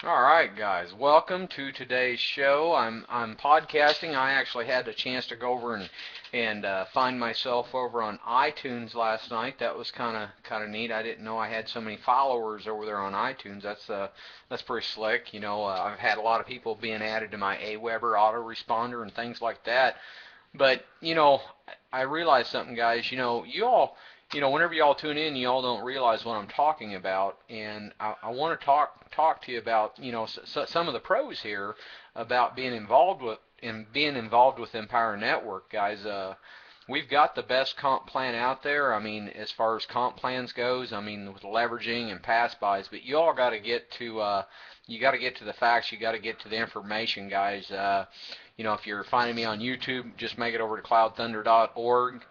All right, guys. Welcome to today's show. I'm podcasting. I actually had a chance to go over and find myself over on iTunes last night. That was kind of neat. I didn't know I had so many followers over there on iTunes. That's pretty slick. I've had a lot of people being added to my AWeber autoresponder and things like that. But I realized something, guys. Whenever y'all tune in, y'all don't realize what I'm talking about, and I want to talk to you about some of the pros here about being involved with Empower Network, guys. We've got the best comp plan out there. I mean, as far as comp plans goes, I mean with leveraging and pass buys, but you all got to get to you got to get to the facts. You got to get to the information, guys. If you're finding me on YouTube, just make it over to cloudthunder.org.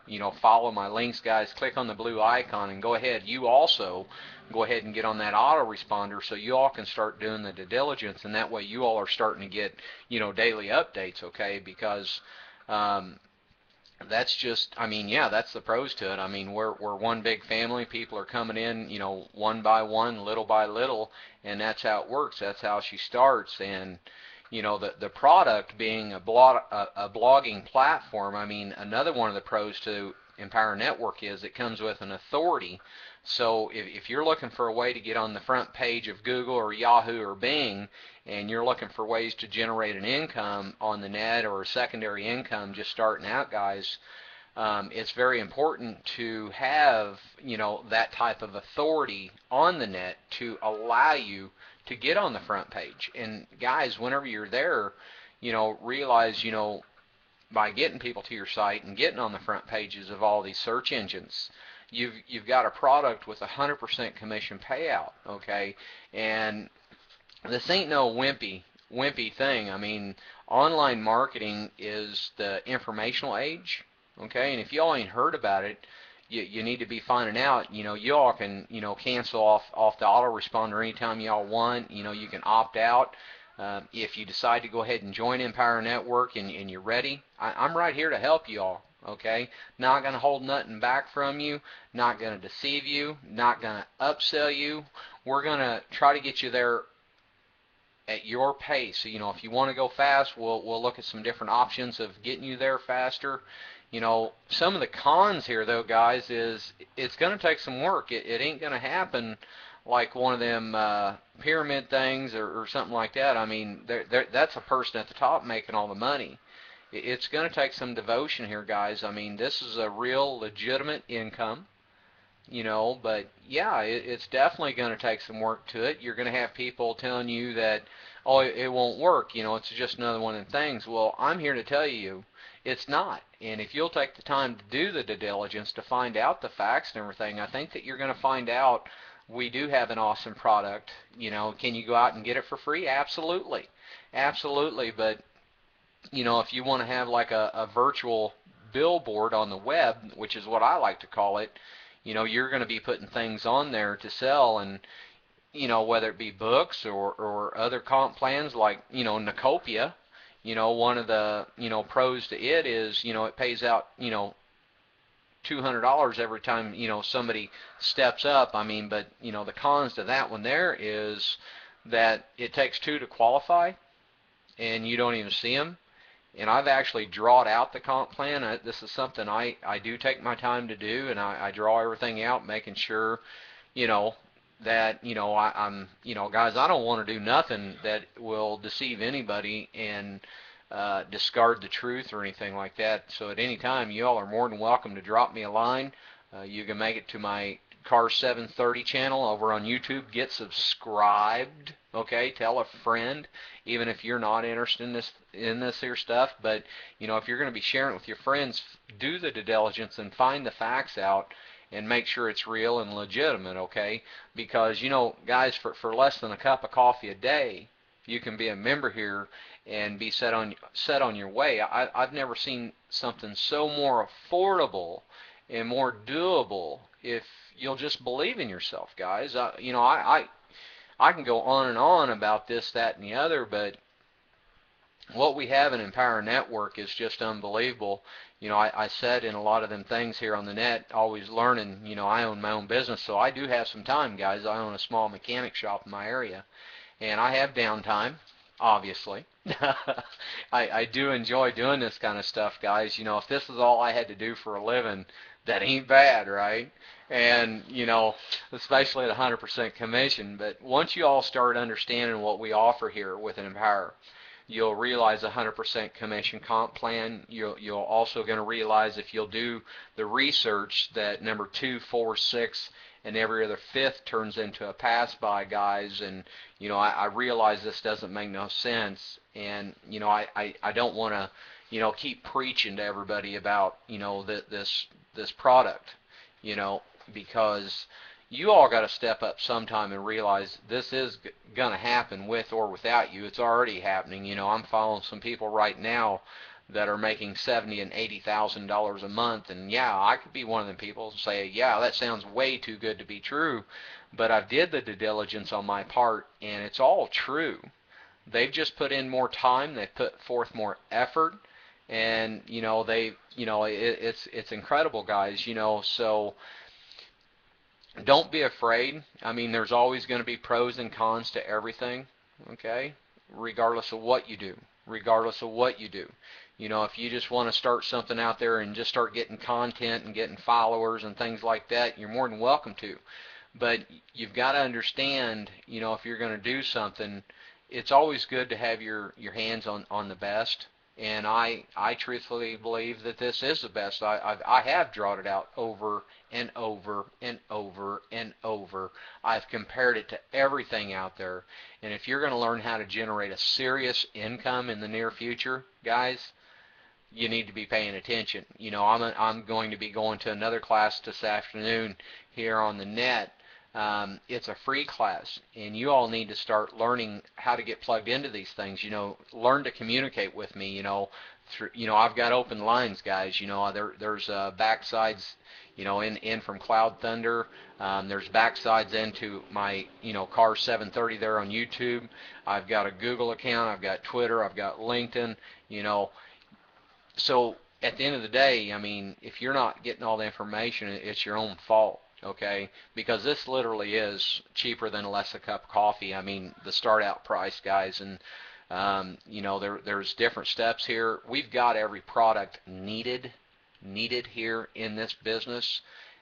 Follow my links, guys. Click on the blue icon and go ahead. You also go ahead and get on that autoresponder so you all can start doing the due diligence, and that way you all are starting to get, daily updates, okay? Because that's just, I mean, yeah, that's the pros to it. I mean, we're one big family. People are coming in, one by one, little by little, and that's how it works. That's how she starts. And the product being a blogging platform. I mean, another one of the pros to Empower Network is it comes with an authority. So if you're looking for a way to get on the front page of Google or Yahoo or Bing, and you're looking for ways to generate an income on the net or a secondary income just starting out, guys, it's very important to have that type of authority on the net to allow you to get on the front page. And guys, whenever you're there, realize by getting people to your site and getting on the front pages of all these search engines, you've got a product with 100% commission payout, okay? And this ain't no wimpy thing. I mean, online marketing is the informational age, okay? And if y'all ain't heard about it, you need to be finding out. Y'all can cancel off the autoresponder anytime y'all want. You can opt out. If you decide to go ahead and join Empower Network and you're ready, I'm right here to help you all, okay? Not going to hold nothing back from you, not going to deceive you, not going to upsell you. We're going to try to get you there at your pace. So, if you want to go fast, we'll look at some different options of getting you there faster. Some of the cons here, though, guys, is it's going to take some work. It ain't going to happen like one of them pyramid things or something like that. I mean, that's a person at the top making all the money. It's going to take some devotion here, guys. I mean, this is a real legitimate income. But yeah, it's definitely going to take some work to it. You're going to have people telling you that, oh, it won't work, it's just another one of the things. Well, I'm here to tell you it's not. And if you'll take the time to do the due diligence to find out the facts and everything, I think that you're going to find out we do have an awesome product. Can you go out and get it for free? Absolutely. Absolutely. But, if you want to have like a virtual billboard on the web, which is what I like to call it, you're going to be putting things on there to sell, and whether it be books or other comp plans like Nacopia. One of the pros to it is it pays out $200 every time somebody steps up. I mean, but the cons to that one there is that it takes two to qualify, and you don't even see them. And I've actually drawn out the comp plan. This is something I do take my time to do, and I draw everything out, making sure, that, I'm, guys, I don't want to do nothing that will deceive anybody and discard the truth or anything like that. So at any time, you all are more than welcome to drop me a line. You can make it to my Car 730 channel over on YouTube. Get subscribed, okay? Tell a friend, even if you're not interested in this here stuff. But if you're going to be sharing it with your friends, do the due diligence and find the facts out and make sure it's real and legitimate, okay? Because guys, for less than a cup of coffee a day, you can be a member here and be set on your way. I've never seen something so more affordable and more doable if you'll just believe in yourself, guys. I can go on and on about this, that, and the other, but what we have in Empower Network is just unbelievable. I said in a lot of them things here on the net, always learning. I own my own business, so I do have some time, guys. I own a small mechanic shop in my area, and I have downtime, obviously. I do enjoy doing this kind of stuff, guys. You know, if this is all I had to do for a living, that ain't bad, right? And, you know, especially at 100% commission. But once you all start understanding what we offer here with Empower, you'll realize a 100% commission comp plan. You'll also going to realize, if you'll do the research, that number 2, 4, 6, and every other fifth turns into a pass by, guys. And you know, I realize this doesn't make no sense, and you know, I don't want to, you know, keep preaching to everybody about, you know, this product, you know, because you all got to step up sometime and realize this is going to happen with or without you. It's already happening. You know, I'm following some people right now that are making $70,000 and $80,000 a month, and yeah, I could be one of them people and say, yeah, that sounds way too good to be true, but I did the due diligence on my part, and it's all true. They've just put in more time, they've put forth more effort, and you know, it's incredible, guys. You know, so don't be afraid. I mean, there's always going to be pros and cons to everything, okay? Regardless of what you do. Regardless of what you do. You know, if you just want to start something out there and just start getting content and getting followers and things like that, you're more than welcome to. But you've got to understand, you know, if you're going to do something, it's always good to have your hands on the best. And I truthfully believe that this is the best. I have drawn it out over and over and over and over. I've compared it to everything out there. And if you're going to learn how to generate a serious income in the near future, guys, you need to be paying attention. You know, I'm going to be going to another class this afternoon here on the net. It's a free class, and you all need to start learning how to get plugged into these things. You know, learn to communicate with me. You know, I've got open lines, guys. You know, there's backsides, you know, in from Cloud Thunder. There's backsides into my, you know, Car 730 there on YouTube. I've got a Google account. I've got Twitter. I've got LinkedIn. You know, so at the end of the day, I mean, if you're not getting all the information, it's your own fault. Okay, because this literally is cheaper than a less a cup of coffee. I mean, the start out price, guys, and you know, there's different steps here. We've got every product needed here in this business,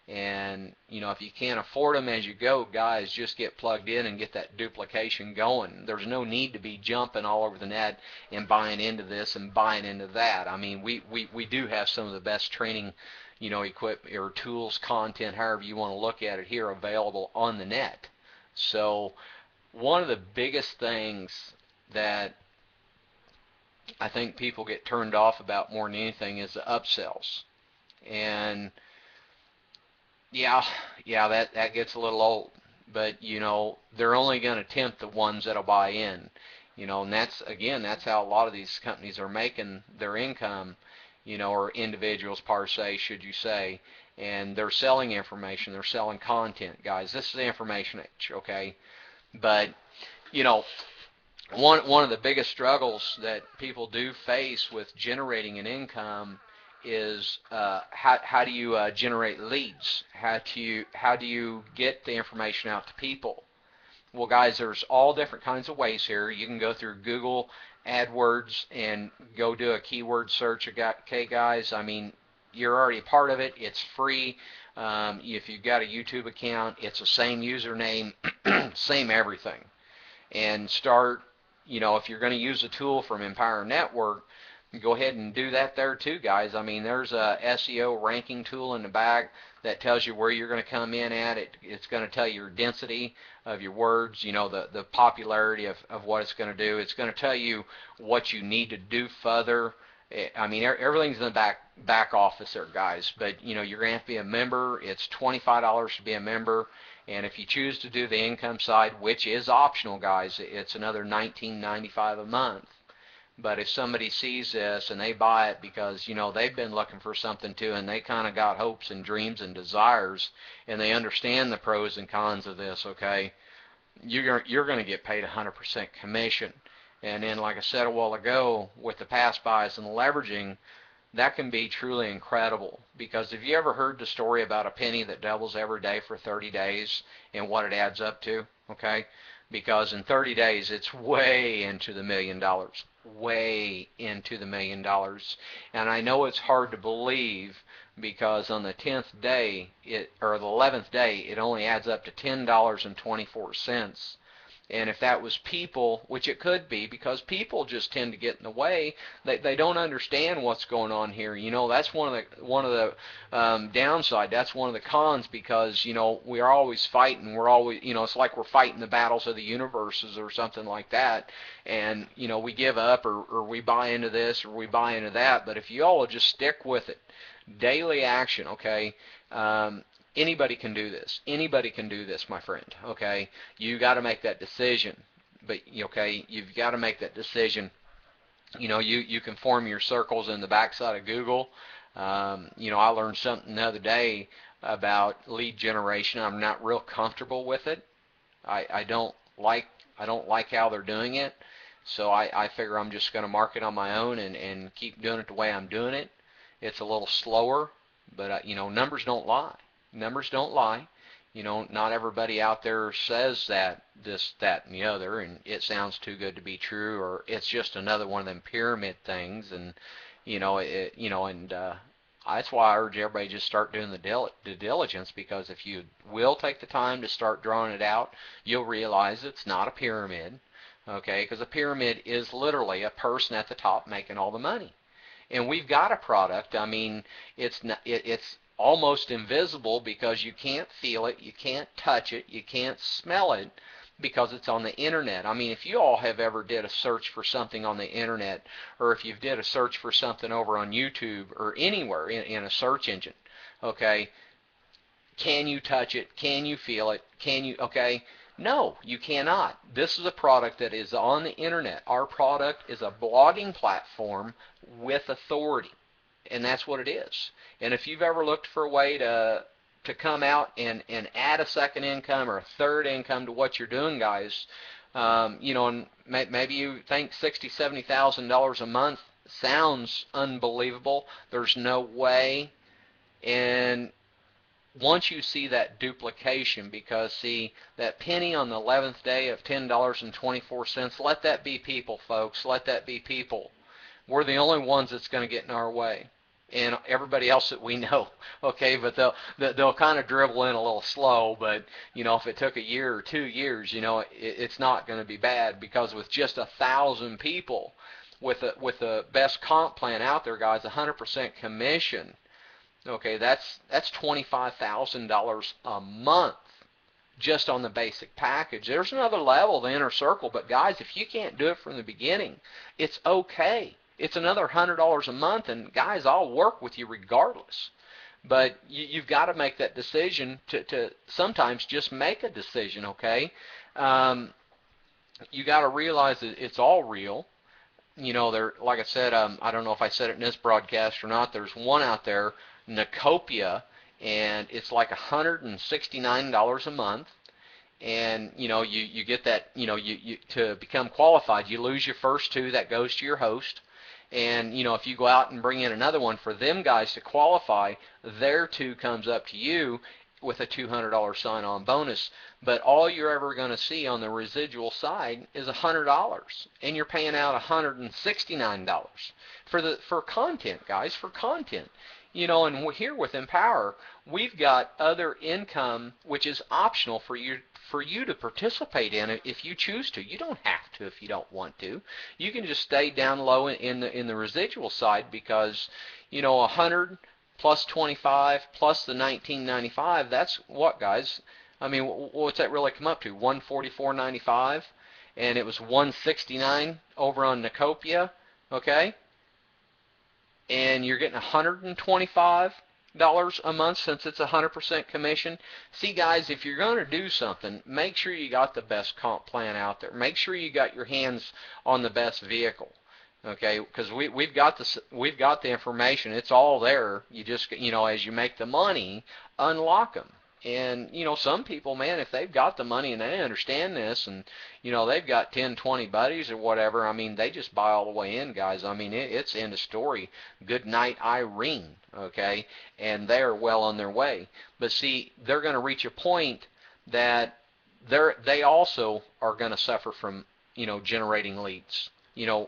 and you know, if you can't afford them as you go, guys, just get plugged in and get that duplication going. There's no need to be jumping all over the net and buying into this and buying into that. I mean, we do have some of the best training, you know, equipment or tools, content, however you want to look at it here, available on the net. So one of the biggest things that I think people get turned off about more than anything is the upsells. And yeah, that gets a little old. But you know, they're only going to tempt the ones that'll buy in. You know, and that's how a lot of these companies are making their income, you know, or individuals per se, should you say, and they're selling information, they're selling content, guys. This is the information age, okay? But, you know, one of the biggest struggles that people do face with generating an income is how do you generate leads? How do you get the information out to people? Well, guys, there's all different kinds of ways here. You can go through Google AdWords and go do a keyword search. Okay, guys, I mean, you're already a part of it. It's free. If you've got a YouTube account, it's the same username, same everything. And start, you know, if you're going to use a tool from Empower Network, go ahead and do that there too, guys. I mean, there's a SEO ranking tool in the back that tells you where you're going to come in at. It's going to tell you your density of your words, you know, the popularity of what it's going to do. It's going to tell you what you need to do further. I mean, everything's in the back office there, guys. But, you know, you're going to have to be a member. It's $25 to be a member. And if you choose to do the income side, which is optional, guys, it's another $19.95 a month. But if somebody sees this and they buy it because, you know, they've been looking for something too, and they kind of got hopes and dreams and desires, and they understand the pros and cons of this, okay, you're going to get paid 100% commission. And then, like I said a while ago, with the pass buys and the leveraging, that can be truly incredible. Because have you ever heard the story about a penny that doubles every day for 30 days and what it adds up to? Okay, because in 30 days it's way into the $1 million, way into the $1 million. And I know it's hard to believe because on the 10th day, or the 11th day, it only adds up to $10.24. And if that was people, which it could be, because people just tend to get in the way, they don't understand what's going on here. You know, that's one of the downside. That's one of the cons, because you know we are always fighting. We're always, you know, it's like we're fighting the battles of the universes or something like that. And you know, we give up, or we buy into this, or we buy into that. But if you all will just stick with it, daily action, okay. Anybody can do this. Anybody can do this, my friend. Okay, you got to make that decision. But okay, you've got to make that decision. You know, you can form your circles in the backside of Google. You know, I learned something the other day about lead generation. I'm not real comfortable with it. I don't like how they're doing it. So I figure I'm just going to market on my own and keep doing it the way I'm doing it. It's a little slower, but you know, numbers don't lie. Numbers don't lie. You know, not everybody out there says that, this, that, and the other, and it sounds too good to be true, or it's just another one of them pyramid things, and you know, that's why I urge everybody just start doing the due diligence, because if you will take the time to start drawing it out, you'll realize it's not a pyramid, okay? Because a pyramid is literally a person at the top making all the money, and we've got a product. I mean, it's almost invisible because you can't feel it, you can't touch it, you can't smell it, because it's on the internet. I mean, if you all have ever did a search for something on the internet, or if you've did a search for something over on YouTube or anywhere in a search engine, okay, can you touch it? Can you feel it? Can you, okay? No, you cannot. This is a product that is on the internet. Our product is a blogging platform with authority. And that's what it is. And if you've ever looked for a way to come out and add a second income or a third income to what you're doing, guys, you know, and maybe you think $60,000, $70,000 a month sounds unbelievable. There's no way. And once you see that duplication, because see, that penny on the 11th day of $10.24, let that be people, folks. Let that be people. We're the only ones that's going to get in our way, and everybody else that we know, okay, but they'll kind of dribble in a little slow, but you know, if it took a year or 2 years, you know, it's not going to be bad, because with just 1,000 people, with the best comp plan out there, guys, 100% commission, okay, that's $25,000 a month just on the basic package. There's another level, the inner circle, but guys, if you can't do it from the beginning, it's okay. It's another $100 a month, and guys, I'll work with you regardless. But you've got to make that decision to sometimes just make a decision, okay? You got to realize that it's all real. You know, there, like I said, I don't know if I said it in this broadcast or not, there's one out there, Nacopia, and it's like $169 a month. And you know, you get that, you know, you to become qualified, you lose your first 2, that goes to your host. And you know, if you go out and bring in another one for them guys to qualify, their 2 comes up to you with a $200 sign-on bonus. But all you're ever going to see on the residual side is $100, and you're paying out $169 for content, guys, for content. You know, and here with Empower, we've got other income which is optional for you to participate in it if you choose to. You don't have to if you don't want to. You can just stay down low in the residual side, because you know, 100 plus 25 plus the 19.95, that's what, guys? I mean, what's that really come up to? 144.95, and it was 169 over on Nacopia, okay? And you're getting $125 a month since it's 100% commission. See, guys, if you're going to do something, make sure you got the best comp plan out there. Make sure you got your hands on the best vehicle, okay? Because we've got the information. It's all there. You just, you know, as you make the money, unlock them. And you know, some people, man, if they've got the money and they understand this, and you know, they've got 10, 20 buddies or whatever, I mean, they just buy all the way in, guys. I mean, it's end of story. Good night, Irene, okay? And they're well on their way. But see, they're going to reach a point that they also are going to suffer from, generating leads,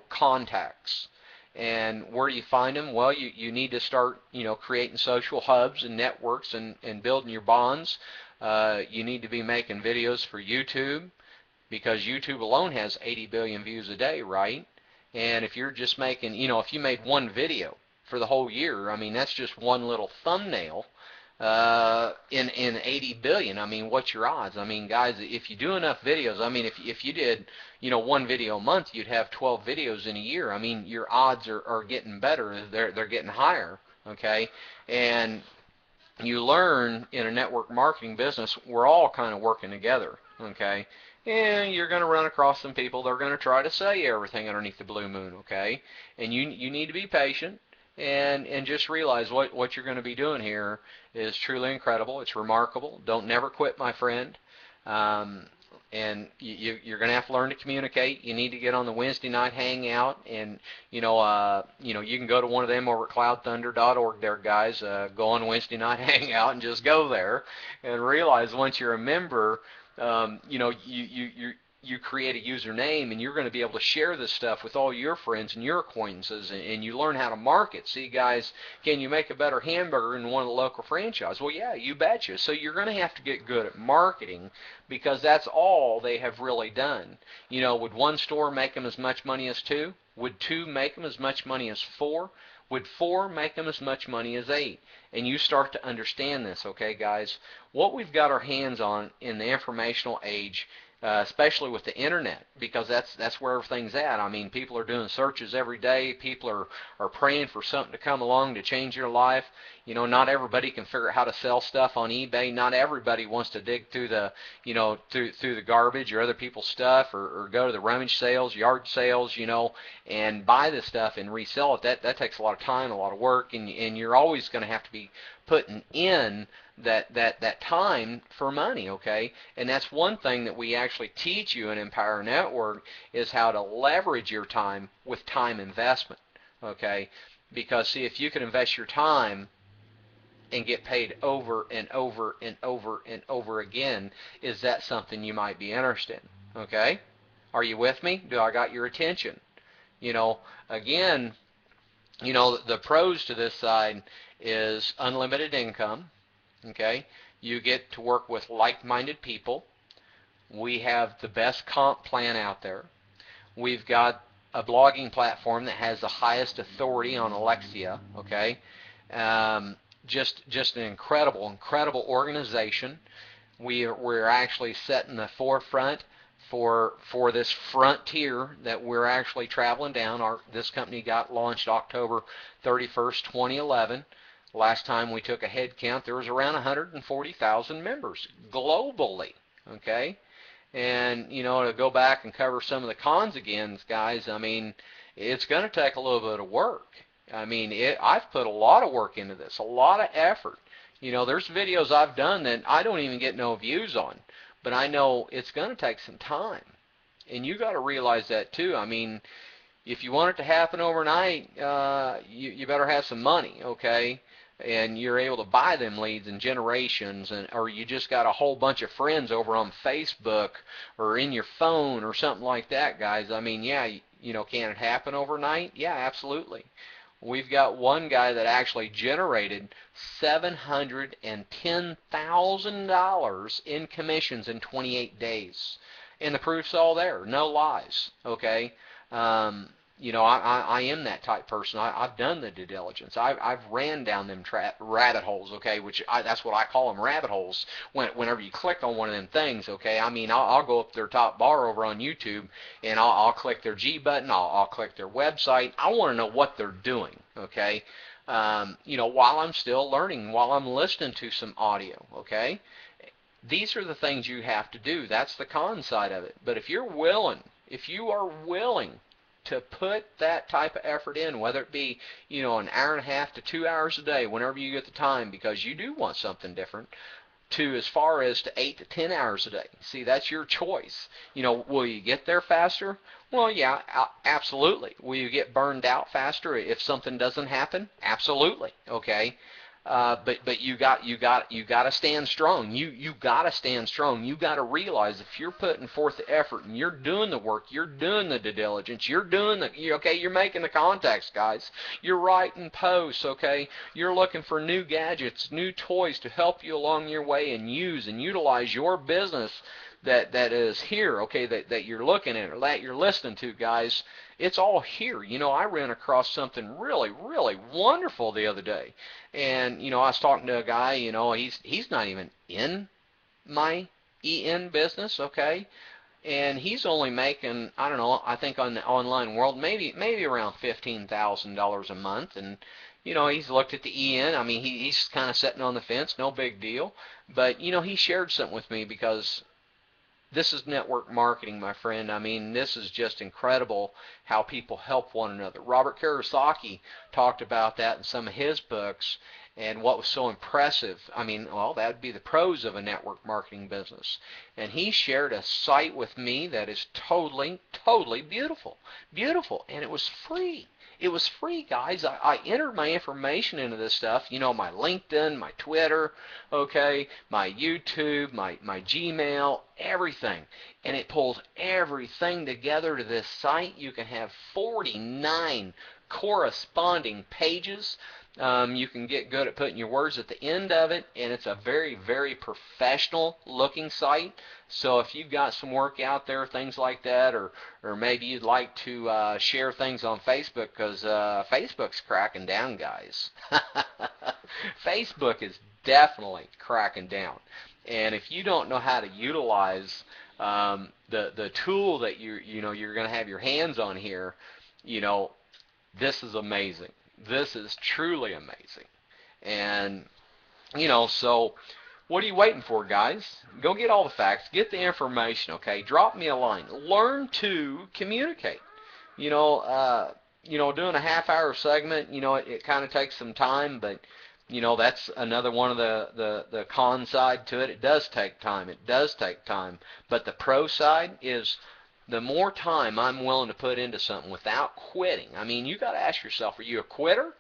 contacts. And where do you find them? Well, you need to start, creating social hubs and networks and building your bonds. You need to be making videos for YouTube, because YouTube alone has 80 billion views a day, right? And if you're just making, if you made one video for the whole year, I mean, that's just one little thumbnail in 80 billion. I mean, what's your odds? I mean, guys, if you do enough videos, I mean, if you did, one video a month, you'd have 12 videos in a year. I mean, your odds are getting better. They're getting higher, okay? And you learn in a network marketing business, we're all kind of working together, okay? And you're going to run across some people that are going to try to sell you everything underneath the blue moon, okay? And you need to be patient and just realize what you're going to be doing here is truly incredible. It's remarkable. Don't never quit, my friend. And you're going to have to learn to communicate. You need to get on the Wednesday night hangout, and you can go to one of them over at cloudthunder.org there, guys. Go on Wednesday night hangout and just go there, and realize once you're a member, you create a username, and you're going to be able to share this stuff with all your friends and your acquaintances, and you learn how to market. See, guys, can you make a better hamburger in one of the local franchises? Well, yeah, you betcha. So you're going to have to get good at marketing, because that's all they have really done. Would one store make them as much money as two? Would two make them as much money as four? Would four make them as much money as eight? And you start to understand this, okay, guys? What we've got our hands on in the informational age, especially with the internet, because that's where everything's at. I mean, people are doing searches every day. People are praying for something to come along to change their life. Not everybody can figure out how to sell stuff on eBay. Not everybody wants to dig through the through the garbage or other people's stuff, or go to the rummage sales, yard sales, and buy this stuff and resell it. That takes a lot of time, a lot of work, and you're always going to have to be putting in that time for money, okay? And that's one thing that we actually teach you in Empower Network, is how to leverage your time with time investment, okay? Because see, if you can invest your time and get paid over and over and over and over again, is that something you might be interested in, okay? Are you with me? Do I got your attention? Again, the pros to this side is unlimited income. Okay, you get to work with like-minded people. We have the best comp plan out there. We've got a blogging platform that has the highest authority on Alexia. Okay, just an incredible organization. We're actually setting the forefront for this frontier that we're actually traveling down. This company got launched October 31st, 2011. Last time we took a head count, there was around 140,000 members globally, okay? And, to go back and cover some of the cons again, guys, I mean, it's going to take a little bit of work. I mean, I've put a lot of work into this, a lot of effort. There's videos I've done that I don't even get no views on, but I know it's going to take some time. And you got to realize that too. I mean, if you want it to happen overnight, you better have some money, okay? And you're able to buy them leads in generations, or you just got a whole bunch of friends over on Facebook or in your phone or something like that, guys. I mean, yeah, can it happen overnight? Yeah, absolutely. We've got one guy that actually generated $710,000 in commissions in 28 days. And the proof's all there, no lies, okay? I am that type person. I've done the due diligence. I've ran down them rabbit holes, okay, that's what I call them, rabbit holes, whenever you click on one of them things, okay. I mean, I'll go up their top bar over on YouTube, and I'll click their G button, I'll click their website. I want to know what they're doing, okay, while I'm still learning, while I'm listening to some audio, okay. These are the things you have to do. That's the con side of it. But if you are willing to put that type of effort in, whether it be, an hour and a half to 2 hours a day, whenever you get the time, because you do want something different, to as far as to 8 to 10 hours a day. See, that's your choice. Will you get there faster? Well, yeah, absolutely. Will you get burned out faster if something doesn't happen? Absolutely, okay. But you got to stand strong. You got to stand strong. You got to realize if you're putting forth the effort and you're doing the work, you're doing the due diligence, you're making the contacts, guys. You're writing posts, okay? You're looking for new gadgets, new toys to help you along your way and use and utilize your business that is here, okay, that you're looking at or that you're listening to, guys. It's all here. I ran across something really, really wonderful the other day. And, I was talking to a guy, he's not even in my EN business, okay? And he's only making, I don't know, I think on the online world, maybe around $15,000 a month. And, he's looked at the EN. I mean, he's kind of sitting on the fence, no big deal. But, he shared something with me because this is network marketing, my friend. I mean, this is just incredible how people help one another. Robert Kiyosaki talked about that in some of his books, and what was so impressive, I mean, well, that would be the pros of a network marketing business. And he shared a site with me that is totally, totally beautiful. Beautiful, and it was free. It was free, guys. I entered my information into this stuff, my LinkedIn, my Twitter, okay, my YouTube, my Gmail, everything. And it pulls everything together to this site. You can have 49 corresponding pages. You can get good at putting your words at the end of it, and it's a very, very professional looking site. So if you've got some work out there, things like that, or maybe you'd like to share things on Facebook, because Facebook's cracking down, guys. Facebook is definitely cracking down. And if you don't know how to utilize the tool that you're going to have your hands on here, this is amazing. This is truly amazing. And, so what are you waiting for, guys? Go get all the facts. Get the information, okay? Drop me a line. Learn to communicate. Doing a half-hour segment, it kind of takes some time, but, that's another one of the con side to it. It does take time. It does take time. But the pro side is the more time I'm willing to put into something without quitting. I mean, you got to ask yourself, are you a quitter?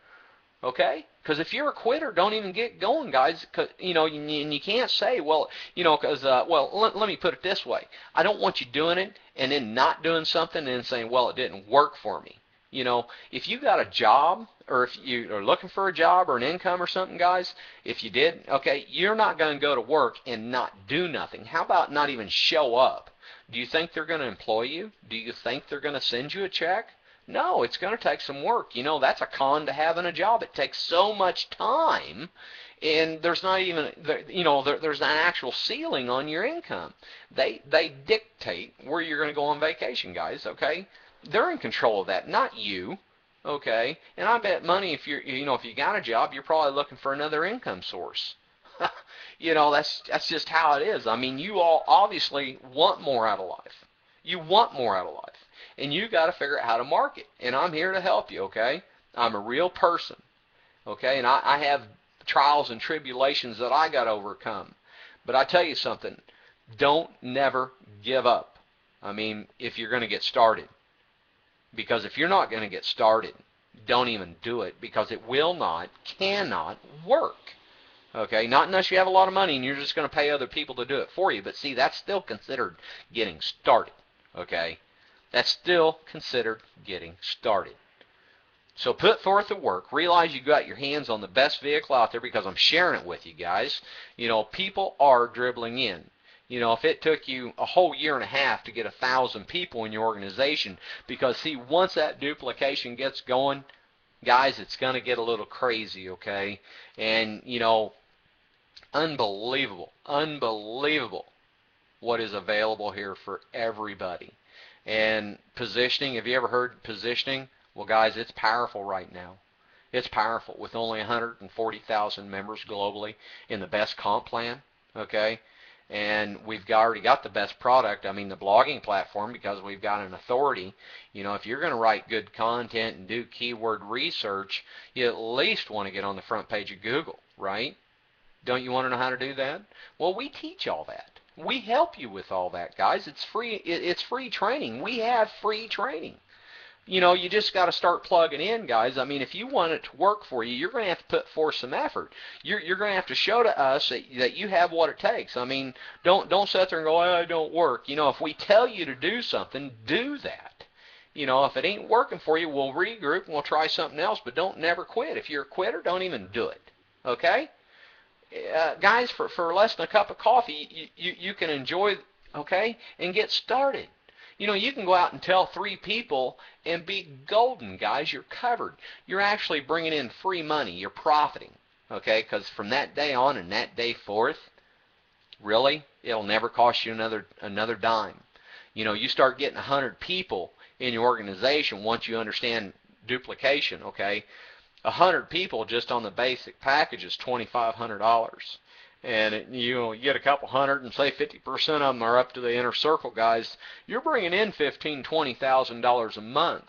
Okay? Because if you're a quitter, don't even get going, guys. Cause, and you can't say, well, let me put it this way. I don't want you doing it and then not doing something and then saying, well, it didn't work for me. If you got a job, or if you are looking for a job or an income or something, guys, if you did, okay, you're not going to go to work and not do nothing. How about not even show up? Do you think they're going to employ you? Do you think they're going to send you a check? No, it's going to take some work. That's a con to having a job. It takes so much time, and there's not even, there's an actual ceiling on your income. They dictate where you're going to go on vacation, guys, okay? They're in control of that, not you, okay? And I bet money if if you got a job, you're probably looking for another income source. That's just how it is. I mean, you all obviously want more out of life. You want more out of life. And you got to figure out how to market. And I'm here to help you, okay? I'm a real person, okay? And I have trials and tribulations that I got to overcome. But I tell you something, don't never give up. I mean, if you're going to get started. Because if you're not going to get started, don't even do it, because it cannot work. Okay, not unless you have a lot of money and you're just going to pay other people to do it for you. But see, that's still considered getting started. Okay, that's still considered getting started. So put forth the work. Realize you got your hands on the best vehicle out there, because I'm sharing it with you guys. People are dribbling in. If it took you a whole year and a half to get 1,000 people in your organization, because see, once that duplication gets going, guys, it's going to get a little crazy, okay? And, unbelievable what is available here for everybody. And positioning, have you ever heard positioning? Well, guys, it's powerful right now. It's powerful with only 140,000 members globally in the best comp plan, okay? And we've already got the best product, I mean the blogging platform, because we've got an authority. If you're going to write good content and do keyword research, you at least want to get on the front page of Google, right? Don't you want to know how to do that? Well, we teach all that. We help you with all that, guys. It's free. It's free training. We have free training. You just got to start plugging in, guys. I mean, if you want it to work for you, you're going to have to put forth some effort. You're going to have to show to us that you have what it takes. I mean, don't sit there and go, oh, it don't work. If we tell you to do something, do that. If it ain't working for you, we'll regroup and we'll try something else, but don't never quit. If you're a quitter, don't even do it. Okay? Guys, for less than a cup of coffee, you can enjoy, okay, and get started. You can go out and tell 3 people and be golden, guys. You're covered. You're actually bringing in free money. You're profiting, okay, because from that day on and that day forth, really, it'll never cost you another dime. You start getting 100 people in your organization once you understand duplication, okay? 100 people just on the basic package is $2,500. And you get a couple hundred, and say 50% of them are up to the inner circle guys, you're bringing in $15,000-$20,000 a month.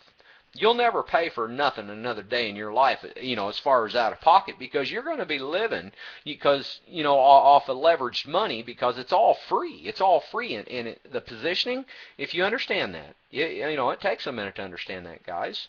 You'll never pay for nothing another day in your life, as far as out of pocket, because you're going to be living off of leveraged money, because it's all free. It's all free, and the positioning, if you understand that, it takes a minute to understand that, guys.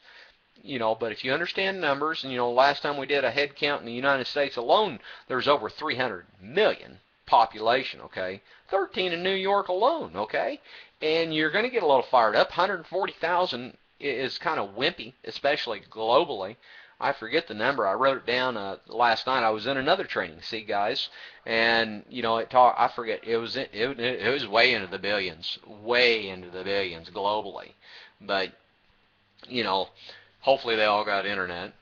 But if you understand numbers, and last time we did a head count in the United States alone, there's over 300 million population, okay? 13 in New York alone, okay? And you're going to get a little fired up. 140,000 is kind of wimpy, especially globally. I forget the number. I wrote it down last night. I was in another training, see, guys, and I forget. It was way into the billions, globally. But hopefully they all got internet.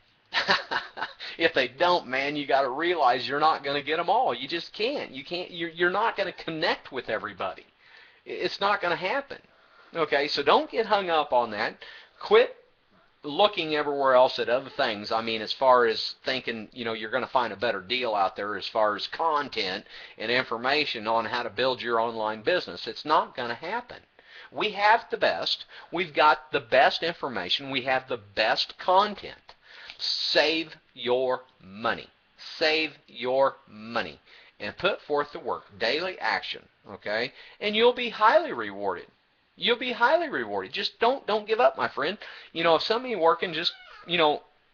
If they don't, man, you got to realize you're not going to get them all. You just can't. You're not going to connect with everybody. It's not going to happen. Okay, so don't get hung up on that. Quit looking everywhere else at other things. I mean, as far as thinking, you're going to find a better deal out there as far as content and information on how to build your online business. It's not going to happen. We have the best. We've got the best information. We have the best content. Save your money. Save your money. And put forth the work. Daily action. Okay? And you'll be highly rewarded. You'll be highly rewarded. Just don't give up, my friend. If somebody's working, just,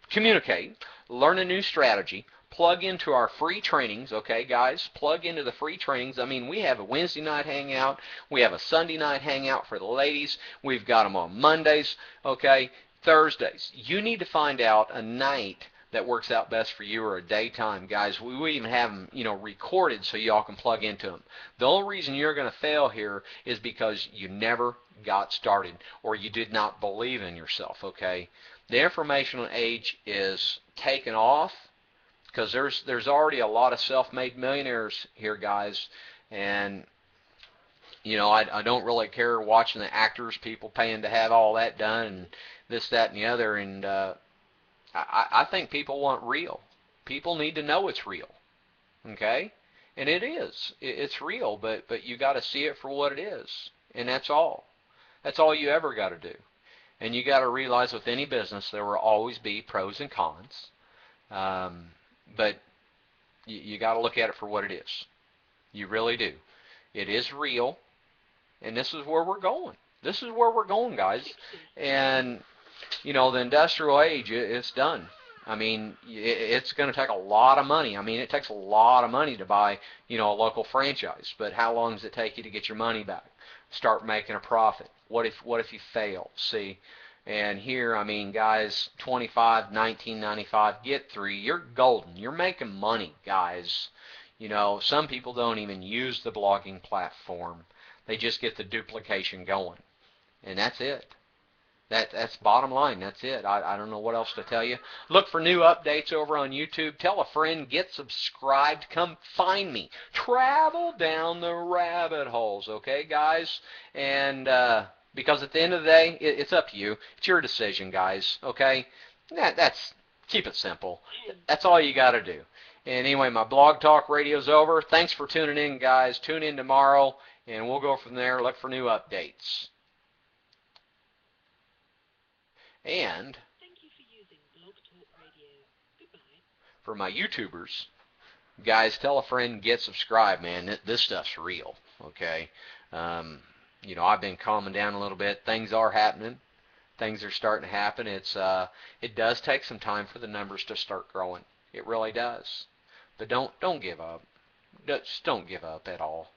communicate. Learn a new strategy. Plug into our free trainings, okay, guys? Plug into the free trainings. I mean, we have a Wednesday night hangout. We have a Sunday night hangout for the ladies. We've got them on Mondays, okay, Thursdays. You need to find out a night that works out best for you, or a daytime, guys. We even have them, recorded so y'all can plug into them. The only reason you're going to fail here is because you never got started, or you did not believe in yourself, okay? The informational age is taken off, because there's already a lot of self-made millionaires here, guys, and I don't really care watching the actors, people paying to have all that done, and this, that, and the other, and I think people want real. People need to know it's real, okay? And it is. It's real, but you got to see it for what it is, and that's all. That's all you ever got to do. And you got to realize with any business there will always be pros and cons. But you got to look at it for what it is. You really do. It is real, and this is where we're going. This is where we're going, guys. And, the industrial age, it's done. I mean, it's going to take a lot of money. I mean, it takes a lot of money to buy, a local franchise. But how long does it take you to get your money back? Start making a profit. What if you fail? See? And here, I mean, guys, 25, 19.95, get 3. You're golden. You're making money, guys. Some people don't even use the blogging platform. They just get the duplication going, and that's it. That's bottom line. That's it. I don't know what else to tell you. Look for new updates over on YouTube. Tell a friend. Get subscribed. Come find me. Travel down the rabbit holes, okay, guys? And because at the end of the day, it's up to you. It's your decision, guys, okay? That's keep it simple. That's all you got to do. And anyway, my blog talk radio's over. Thanks for tuning in, guys. Tune in tomorrow, and we'll go from there. Look for new updates. And thank you for using Blog Talk Radio. Goodbye. For my YouTubers, guys, tell a friend, get subscribed, man. This stuff's real, okay? I've been calming down a little bit. Things are happening. things are starting to happen. It does take some time for the numbers to start growing. It really does. But don't give up. Just don't give up at all.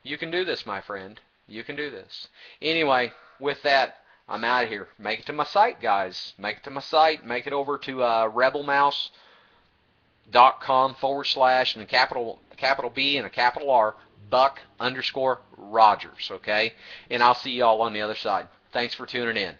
You can do this, my friend. You can do this. Anyway, with that, I'm out of here. Make it to my site, guys. Make it to my site. Make it over to rebelmouse.com/ and a capital B and a capital R, Buck _ Rogers. Okay? And I'll see y'all on the other side. Thanks for tuning in.